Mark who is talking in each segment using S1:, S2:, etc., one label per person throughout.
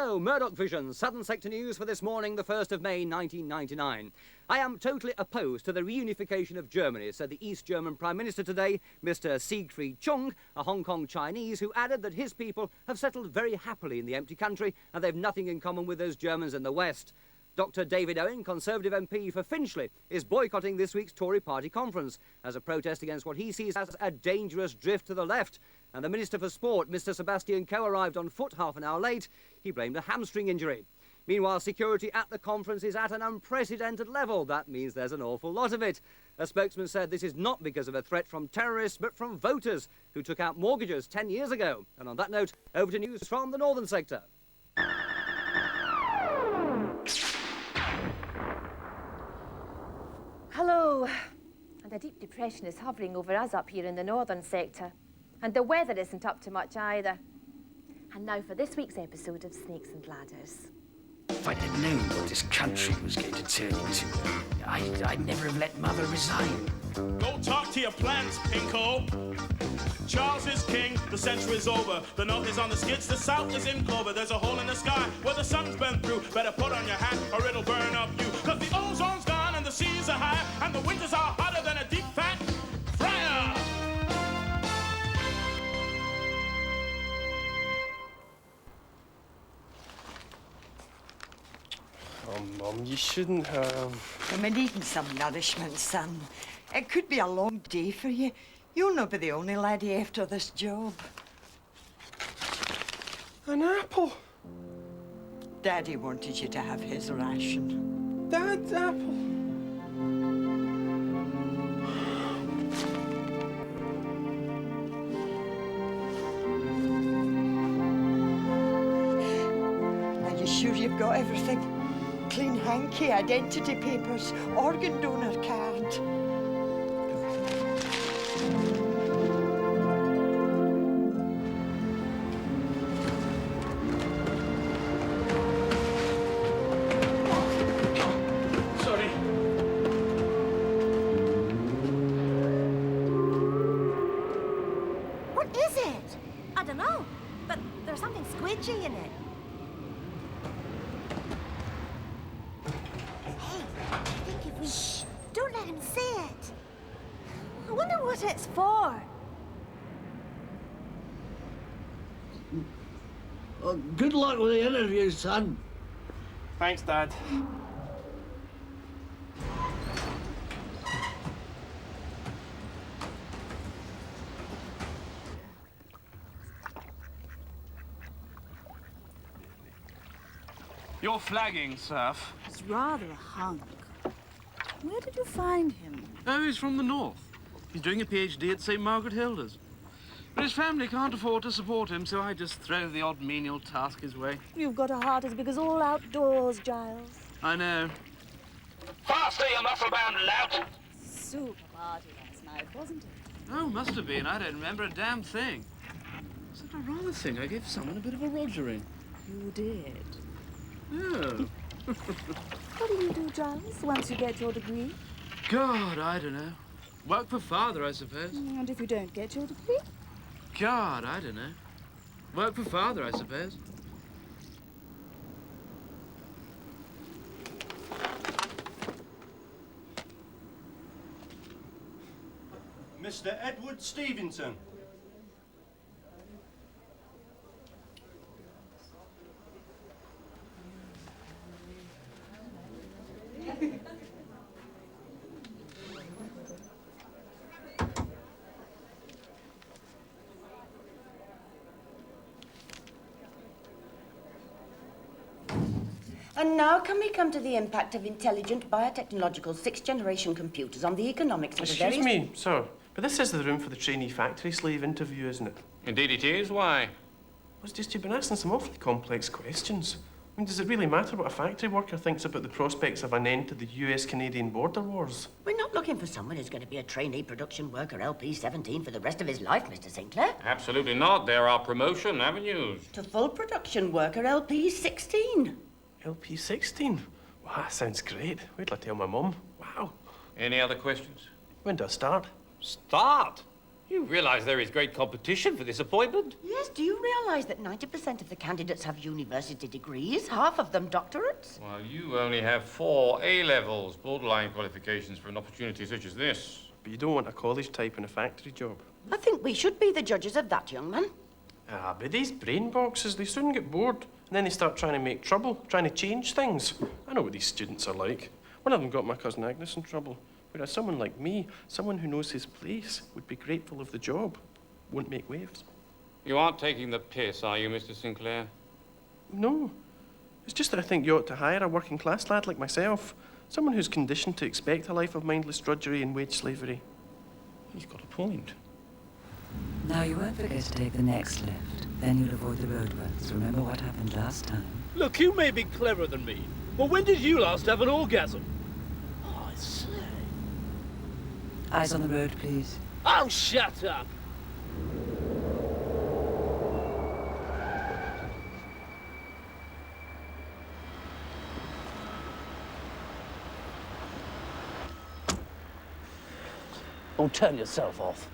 S1: Hello, Murdoch Vision, Southern Sector News for this morning, the 1st of May, 1999. I am totally opposed to the reunification of Germany, said the East German Prime Minister today, Mr. Siegfried Chung, a Hong Kong Chinese, who added that his people have settled very happily in the empty country and they've nothing in common with those Germans in the West. Dr. David Owen, Conservative MP for Finchley, is boycotting this week's Tory party conference as a protest against what he sees as a dangerous drift to the left. And the Minister for Sport, Mr. Sebastian Coe, arrived on foot half an hour late. He blamed a hamstring injury. Meanwhile, security at the conference is at an unprecedented level. That means there's an awful lot of it. A spokesman said this is not because of a threat from terrorists, but from voters who took out mortgages 10 years ago. And on that note, over to news from the northern sector.
S2: Hello. And a deep depression is hovering over us up here in the northern sector. And the weather isn't up to much either. And now for this week's episode of Snakes and Ladders.
S3: If I'd have known what this country was going to turn into, I'd never have let Mother resign.
S4: Go talk to your plants, Pinko. Charles is king, the century is over. The north is on the skids, the south is in clover. There's a hole in the sky where the sun's been through. Better put on your hat or it'll burn up you. Cause the ozone's gone and the seas are high and the winters are hotter than a deep fat fryer.
S5: Oh, Mum, you shouldn't have...
S6: I'm needing some nourishment, son. It could be a long day for you. You'll not be the only laddie after this job.
S5: An apple?
S6: Daddy wanted you to have his ration.
S5: Dad's apple?
S6: Are you sure you've got everything? Clean hanky, identity papers, organ donor card.
S4: Sorry.
S7: What is it? I don't know, but there's something squidgy in it. Hey, I think if we... Shh! Don't let him see it. I wonder what it's for.
S8: Well, good luck with the interview, son.
S5: Thanks, Dad.
S9: You're flagging, Surf.
S7: He's rather a hunk. Where did you find him?
S9: Oh, he's from the north. He's doing a PhD at St. Margaret Hilda's. But his family can't afford to support him, so I just throw the odd menial task his way.
S7: You've got a heart as big as all outdoors, Giles.
S9: I know.
S3: Faster, you muscle-bound lout!
S7: Super party last night, wasn't it?
S9: Oh, must have been. I don't remember a damn thing. Except I rather think I gave someone a bit of a rogering.
S7: You did.
S9: Oh.
S7: What do you do, Giles, once you get your degree?
S9: God, I don't know. Work for father, I suppose.
S7: And if you don't get your degree?
S9: God, I don't know. Work for father, I suppose.
S10: Mr. Edward Stevenson.
S11: And now can we come to the impact of intelligent biotechnological sixth-generation computers on the economics of the various...
S5: Excuse me, sir, but this is the room for the trainee factory slave interview, isn't it?
S12: Indeed it is. Why?
S5: Well, it's just you've been asking some awfully complex questions. I mean, does it really matter what a factory worker thinks about the prospects of an end to the US-Canadian border wars?
S11: We're not looking for someone who's going to be a trainee production worker LP17 for the rest of his life, Mr. Sinclair.
S12: Absolutely not. There are promotion avenues.
S11: To full production worker LP16.
S5: LP16? Wow, that sounds great. Wait till I tell my mum. Wow.
S12: Any other questions?
S5: When do I start?
S12: Start? You realise there is great competition for this appointment?
S11: Yes, do you realise that 90% of the candidates have university degrees, half of them doctorates?
S12: Well, you only have 4 A-levels, borderline qualifications for an opportunity such as this.
S5: But you don't want a college type in a factory job.
S11: I think we should be the judges of that, young man.
S5: Ah, but these brain boxes, they soon get bored. And then they start trying to make trouble, trying to change things. I know what these students are like. One of them got my cousin Agnes in trouble. Whereas someone like me, someone who knows his place, would be grateful of the job, won't make waves.
S12: You aren't taking the piss, are you, Mr. Sinclair?
S5: No. It's just that I think you ought to hire a working class lad like myself. Someone who's conditioned to expect a life of mindless drudgery and wage slavery.
S12: He's got a point.
S13: Now you won't forget to take the next left. Then you'll avoid the roadworks. Remember what happened last time.
S14: Look, you may be cleverer than me, but when did you last have an orgasm? I say.
S13: Eyes on the road, please.
S14: Oh, shut up! Oh, turn yourself off.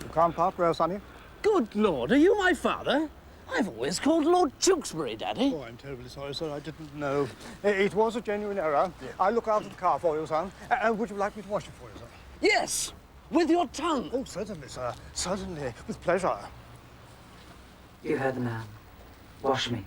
S15: You can't park rails on you?
S14: Good Lord, are you my father? I've always called Lord Tewkesbury, Daddy.
S15: Oh, I'm terribly sorry, sir. I didn't know. It was a genuine error. I'll look after the car for you, son. Would you like me to wash it for you, sir?
S14: Yes, with your tongue.
S15: Oh, certainly, sir. Certainly. With pleasure.
S13: You heard the man. Wash me.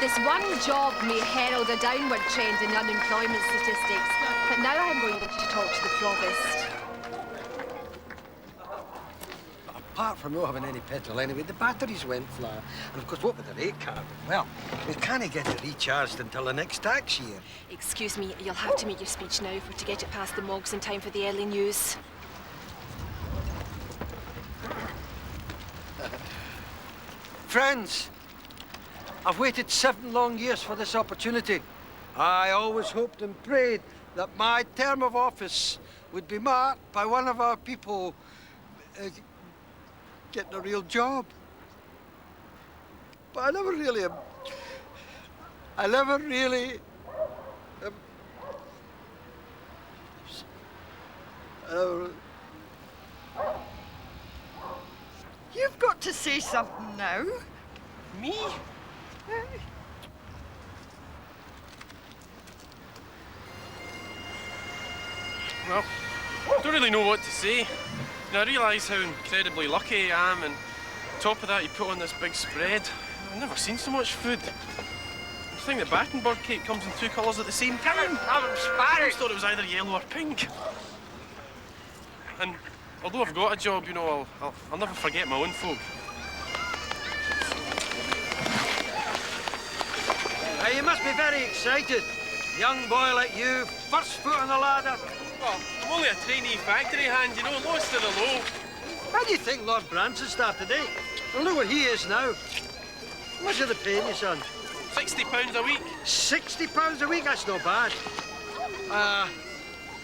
S2: This one job may herald a downward trend in unemployment statistics, but now I'm going to talk to the provost.
S16: Apart from not having any petrol anyway, the batteries went flat. And of course, what with the rate card? Well, we can't get it recharged until the next tax year.
S2: Excuse me, you'll have to make your speech now to get it past the Mogs in time for the early news.
S16: Friends, I've waited 7 long years for this opportunity. I always hoped and prayed that my term of office would be marked by one of our people getting a real job. But I never really
S6: You've got to say something now.
S5: Me? Well, I don't really know what to say. I realise how incredibly lucky I am, and on top of that, you put on this big spread. I've never seen so much food. I think the Battenberg cake comes in 2 colours at the same time. I always thought it was either yellow or pink. And although I've got a job, you know, I'll never forget my own folk.
S16: You must be very excited. Young boy like you, first foot on the ladder.
S5: Well, I'm only a trainee factory hand, you know, lowest of the low.
S16: How do you think Lord Branson started, eh? Well, look what he is now. How much are they paying you, son?
S5: £60 a week.
S16: £60 a week? That's not bad. I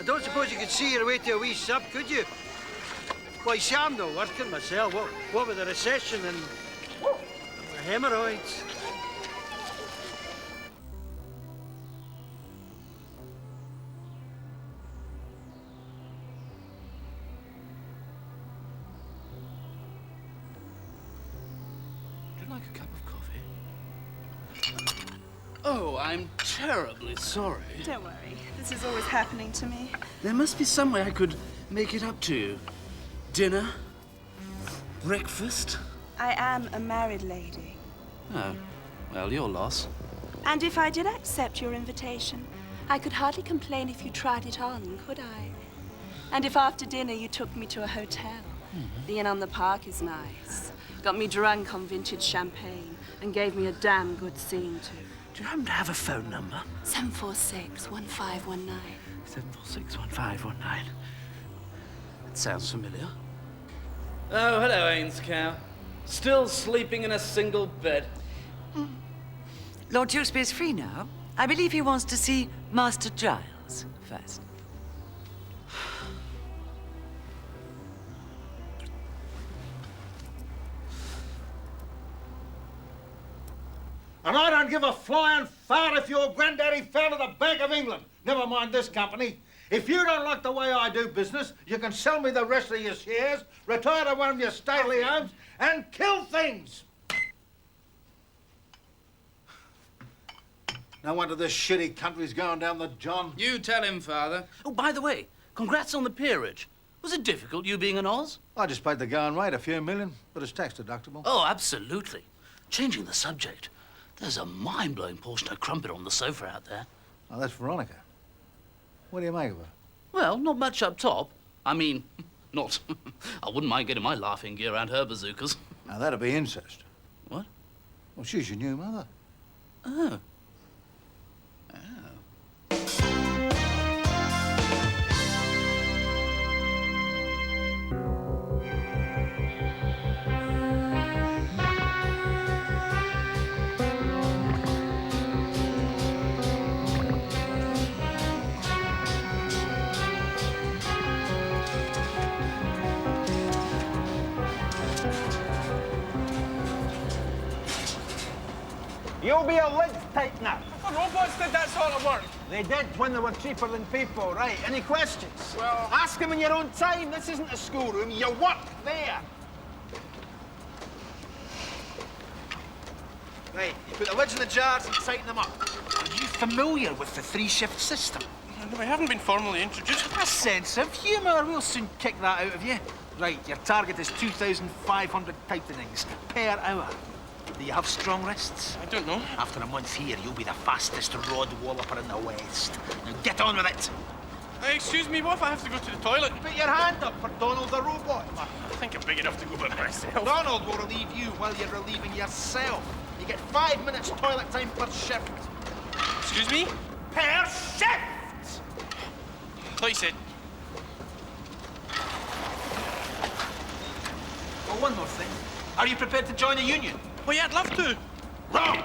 S16: don't suppose you could see your way to a wee sub, could you? Well, you see, I'm not working myself. What with the recession and the hemorrhoids?
S14: Like a cup of coffee? Oh, I'm terribly sorry.
S17: Don't worry. This is always happening to me.
S14: There must be some way I could make it up to you.
S9: Dinner? Breakfast?
S17: I am a married lady.
S9: Oh, well, your loss.
S17: And if I did accept your invitation, I could hardly complain if you tried it on, could I? And if after dinner you took me to a hotel. The inn on the park is nice. Got me drunk on vintage champagne and gave me a damn good scene, too.
S9: Do you happen to have a phone number?
S17: 746-1519.
S9: 746-1519. That sounds familiar. Oh, hello, Ains cow. Still sleeping in a single bed.
S13: Lord Tewkesbury's free now. I believe he wants to see Master Giles first.
S16: And I don't give a flying fart if your granddaddy founded the Bank of England. Never mind this company. If you don't like the way I do business, you can sell me the rest of your shares, retire to one of your stately homes, and kill things. No wonder this shitty country's going down the John.
S9: You tell him, Father. Oh, by the way, congrats on the peerage. Was it difficult, you being an Oz?
S16: I just paid the going rate, a few million, but it's tax deductible.
S9: Oh, absolutely. Changing the subject. There's a mind-blowing portion of crumpet on the sofa out there.
S16: Oh, that's Veronica. What do you make of her?
S9: Well, not much up top. I mean, not. I wouldn't mind getting my laughing gear around her bazookas.
S16: Now, that'd be incest.
S9: What?
S16: Well, she's your new mother.
S9: Oh.
S18: You'll be a lid tightener.
S19: The robots did that sort of work.
S18: They did when they were cheaper than people, right? Any questions?
S19: Well...
S18: Ask them in your own time. This isn't a schoolroom. You work there. Right, you put the lids in the jars and tighten them up. Are you familiar with the three-shift system?
S5: No, I haven't been formally introduced.
S18: A sense of humour. We'll soon kick that out of you. Right, your target is 2,500 tightenings per hour. Do you have strong wrists?
S5: I don't know.
S18: After a month here, you'll be the fastest rod walloper in the West. Now get on with it.
S5: Excuse me, what if I have to go to the toilet?
S18: Put your hand up for Donald the robot.
S5: I think I'm big enough to go by myself.
S18: Donald will relieve you while you're relieving yourself. You get 5 minutes toilet time per shift.
S5: Excuse me?
S18: Per shift!
S5: I thought you said...
S18: Oh, one more thing. Are you prepared to join a union?
S5: Well, yeah, I'd love to.
S18: Wrong!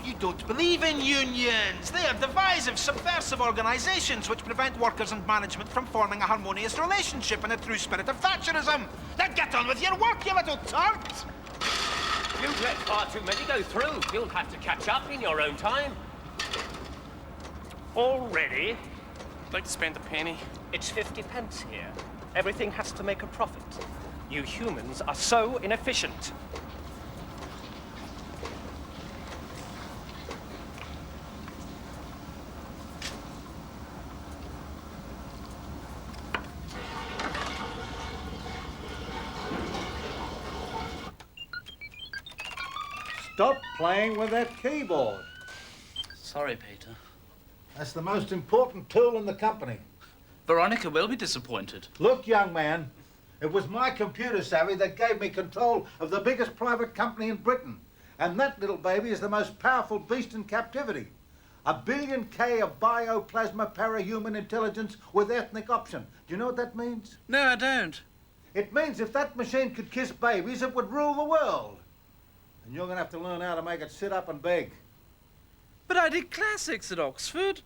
S18: You don't believe in unions. They are divisive, subversive organisations which prevent workers and management from forming a harmonious relationship in a true spirit of Thatcherism. Now get on with your work, you little tart!
S20: You've let far too many go through. You'll have to catch up in your own time. Already?
S5: I'd like to spend a penny.
S20: It's 50 pence here. Everything has to make a profit. You humans are so inefficient.
S16: Stop playing with that keyboard.
S9: Sorry, Peter.
S16: That's the most important tool in the company.
S9: Veronica will be disappointed.
S16: Look, young man, it was my computer savvy that gave me control of the biggest private company in Britain. And that little baby is the most powerful beast in captivity. 1 billion K of bioplasma parahuman intelligence with ethnic option. Do you know what that means?
S9: No, I don't.
S16: It means if that machine could kiss babies, it would rule the world. And you're going to have to learn how to make it sit up and beg.
S9: But I did classics at Oxford.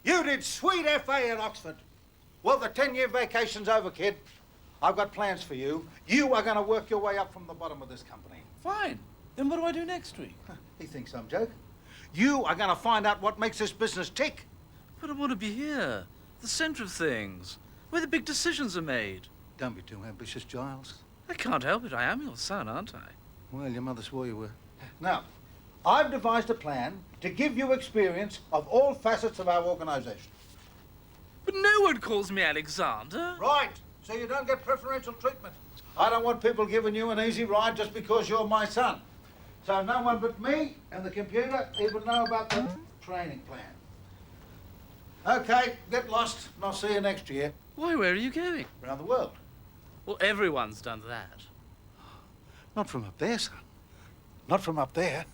S16: You did sweet FA at Oxford. Well, the 10-year vacation's over, kid. I've got plans for you. You are going to work your way up from the bottom of this company.
S9: Fine. Then what do I do next week?
S16: He thinks I'm joking. You are going to find out what makes this business tick.
S9: But I want to be here, the centre of things, where the big decisions are made.
S16: Don't be too ambitious, Giles.
S9: I can't help it. I am your son, aren't I?
S16: Well, your mother swore you were. Now, I've devised a plan to give you experience of all facets of our organisation.
S9: But no one calls me Alexander.
S16: Right.
S21: so you don't get preferential treatment. I don't want people giving you an easy ride just because you're my son. So no one but me and the computer even know about the training plan. Okay, get lost, and I'll see you next year.
S9: Why, where are you going?
S21: Around the world.
S9: Well, everyone's done that.
S21: Not from up there, son. Not from up there.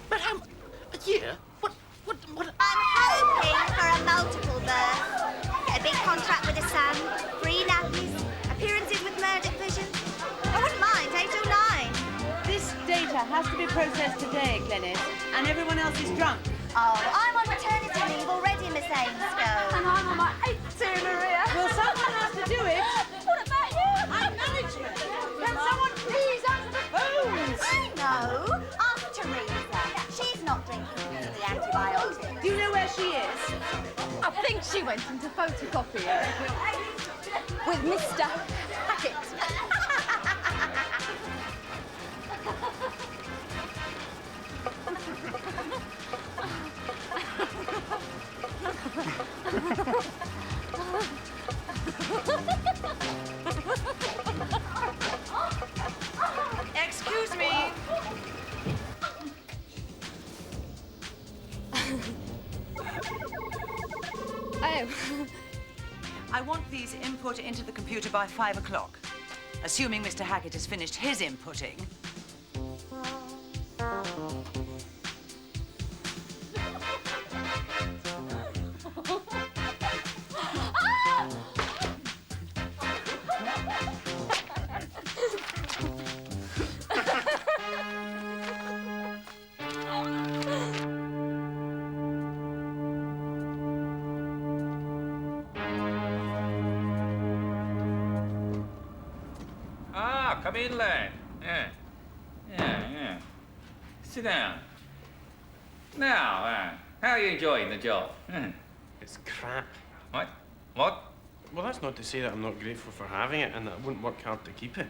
S9: But a year? What?
S7: I'm hoping for a multiple birth. Get a big contract with the Sun, free nappies, appearances with Murdoch Vision. I wouldn't mind 8 or 9.
S22: This data has to be processed today, Glenys, and everyone else is drunk.
S7: Oh, I'm on maternity leave already, Miss Ainscough.
S22: And I'm on my 8th day, Maria. Well, someone has to do it.
S7: What about you?
S22: I'm management. Can someone please answer the phones?
S7: I know. Ask Teresa. She's not drinking the antibiotics.
S22: Do you know where she is?
S2: I think she went into photocopying with Mr. Hackett.
S22: Excuse me.
S2: Oh.
S13: I want these input into the computer by 5 o'clock. Assuming Mr. Hackett has finished his inputting.
S12: Come in, lad. Yeah. Sit down. Now, how are you enjoying the job?
S5: It's crap.
S12: What?
S5: Well, that's not to say that I'm not grateful for having it and that I wouldn't work hard to keep it.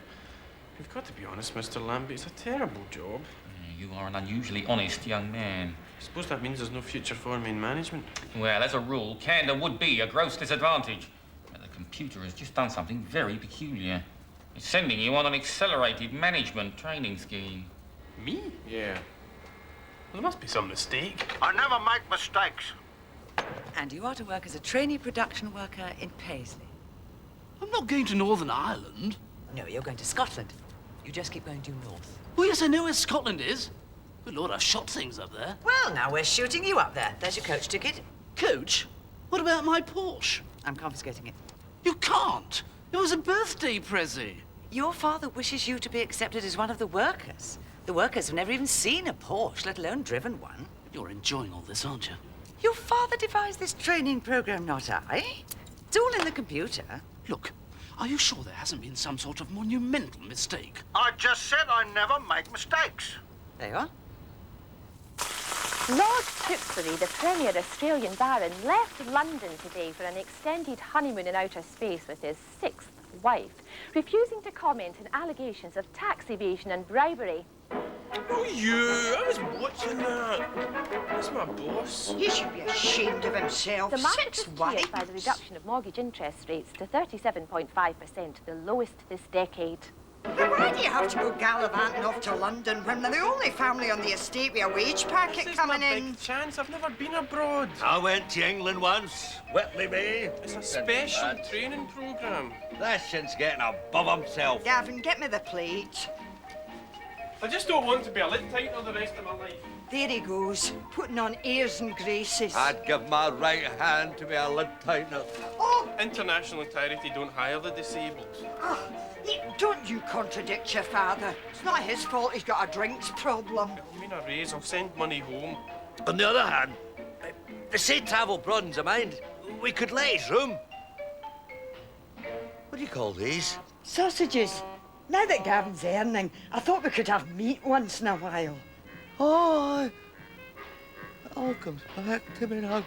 S5: You've got to be honest, Mr. Lambie, it's a terrible job.
S12: You are an unusually honest young man.
S5: I suppose that means there's no future for me in management.
S12: Well, as a rule, candour would be a gross disadvantage. But the computer has just done something very peculiar. It's sending you on an accelerated management training scheme.
S5: Me? Yeah. Well, there must be some mistake.
S21: I never make mistakes.
S13: And you are to work as a trainee production worker in Paisley.
S9: I'm not going to Northern Ireland.
S13: No, you're going to Scotland. You just keep going due north.
S9: Oh, yes, I know where Scotland is. Good Lord, I've shot things up there.
S13: Well, now we're shooting you up there. There's your coach ticket.
S9: Coach? What about my Porsche?
S13: I'm confiscating it.
S9: You can't. It was a birthday present.
S13: Your father wishes you to be accepted as one of the workers. The workers have never even seen a Porsche, let alone driven one.
S9: You're enjoying all this, aren't you?
S13: Your father devised this training program, not I. It's all in the computer.
S9: Look, are you sure there hasn't been some sort of monumental mistake?
S21: I just said I never make mistakes.
S13: There you are.
S2: Lord Tewkesbury, the premier Australian baron, left London today for an extended honeymoon in outer space with his 6th wife, refusing to comment on allegations of tax evasion and bribery.
S5: Oh, you! I was watching that. That's my boss.
S6: He should be ashamed of himself.
S2: The market
S6: 6
S2: was
S6: wives.
S2: cheered by the reduction of mortgage interest rates to 37.5%, the lowest this decade.
S6: But why do you have to go gallivanting off to London when they're the only family on the estate with a wage packet
S5: This is
S6: coming
S5: my
S6: in?
S5: big chance. I've never been abroad.
S10: I went to England once. Whitley me.
S5: It's a special training programme.
S10: That shit's getting above himself.
S6: Gavin, get me the plate.
S5: I just don't want to be a lid tighter the rest of my life.
S6: There he goes, putting on airs and graces.
S10: I'd give my right hand to be a lid tightener.
S6: Oh!
S5: International Charity don't hire the disabled.
S6: Oh, don't you contradict your father. It's not his fault he's got a drinks problem.
S5: I mean a raise, I'll send money home.
S10: On the other hand, they say travel broadens the mind. We could lay his room. What do you call these?
S6: Sausages. Now that Gavin's earning, I thought we could have meat once in a while.
S10: Oh, it all comes back to me now.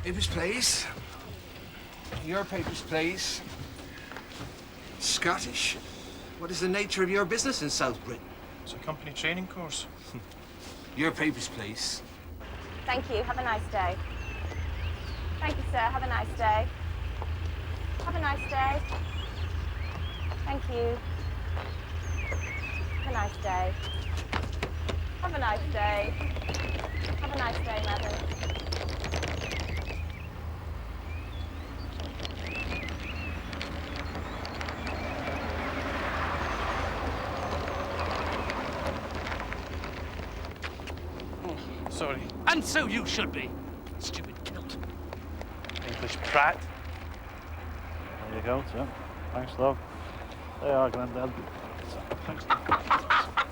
S3: Papers, please. Your papers, please. Scottish. What is the nature of your business in South Britain?
S5: It's a company training course.
S3: Your papers, please.
S2: Thank you. Have a nice day. Thank you, sir. Have a nice day. Have a nice day. Thank you. Have a nice day. Have a nice day. Have a nice day, madam.
S5: Sorry.
S14: And so you should be. Stupid kilt.
S5: English prat.
S15: There you go, sir. Thanks, love. There you are, Grandad. Thanks.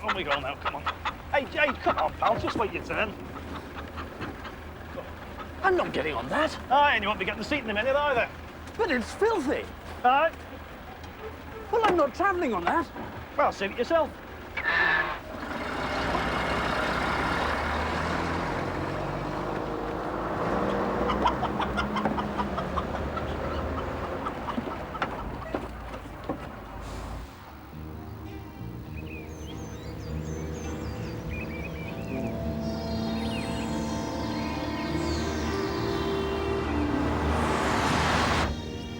S15: On we go now, come on. Hey, come on, pal, just wait your turn.
S14: I'm not getting on that.
S15: Aye, and you won't be getting the seat in a minute either.
S14: But it's filthy.
S15: Aye.
S14: Well, I'm not travelling on that.
S15: Well, suit it yourself.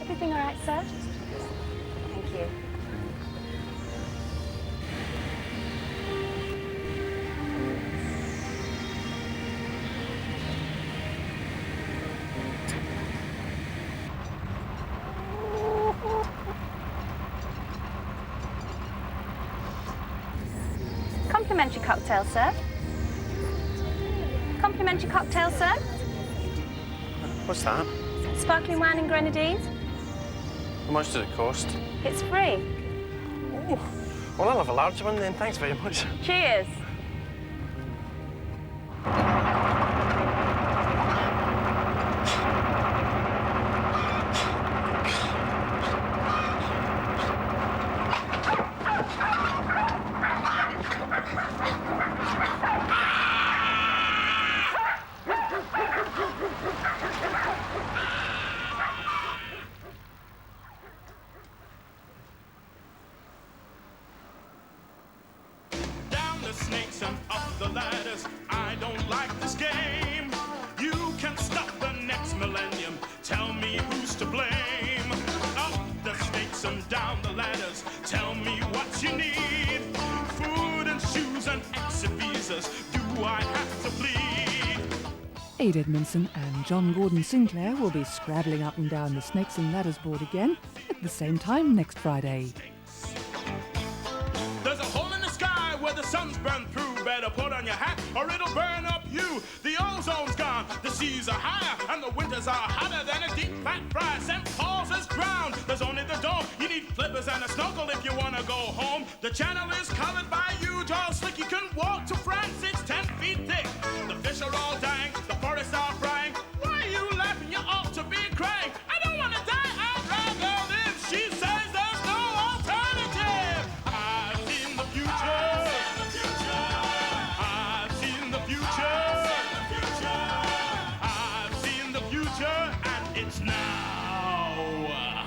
S2: Everything all right, sir? Thank you. Complimentary cocktail, sir. Complimentary cocktail, sir.
S5: What's that?
S2: Sparkling wine and grenadines.
S5: How much does it cost?
S2: It's free.
S5: Oh, well, I'll have a large one then. Thanks very much.
S2: Cheers.
S1: Snakes and up the ladders. I don't like this game. You can stop the next millennium. Tell me who's to blame. Up the snakes and down the ladders. Tell me what you need. Food and shoes and exit visas. Do I have to bleed?
S4: Adrian Edmondson and John Gordon Sinclair will be scrabbling up and down the Snakes and Ladders board again at the same time next Friday.
S1: There's a hole in the sky where the sun's burned through. Better put on your hat or it'll burn up you. The ozone's gone, the seas are higher, and the winters are hotter than a deep fat fry. St. Paul's is drowned, there's only the dome. You need flippers and a snorkel if you want to go home. The channel is covered by huge oil slick. You can walk to France, it's 10 feet thick. The fish are all dying, the forests are frying. Why are you laughing? You ought to be crying. I don't want to die, I'd rather live. She says there's no alternative. I've seen the future. I've seen the future, and it's now.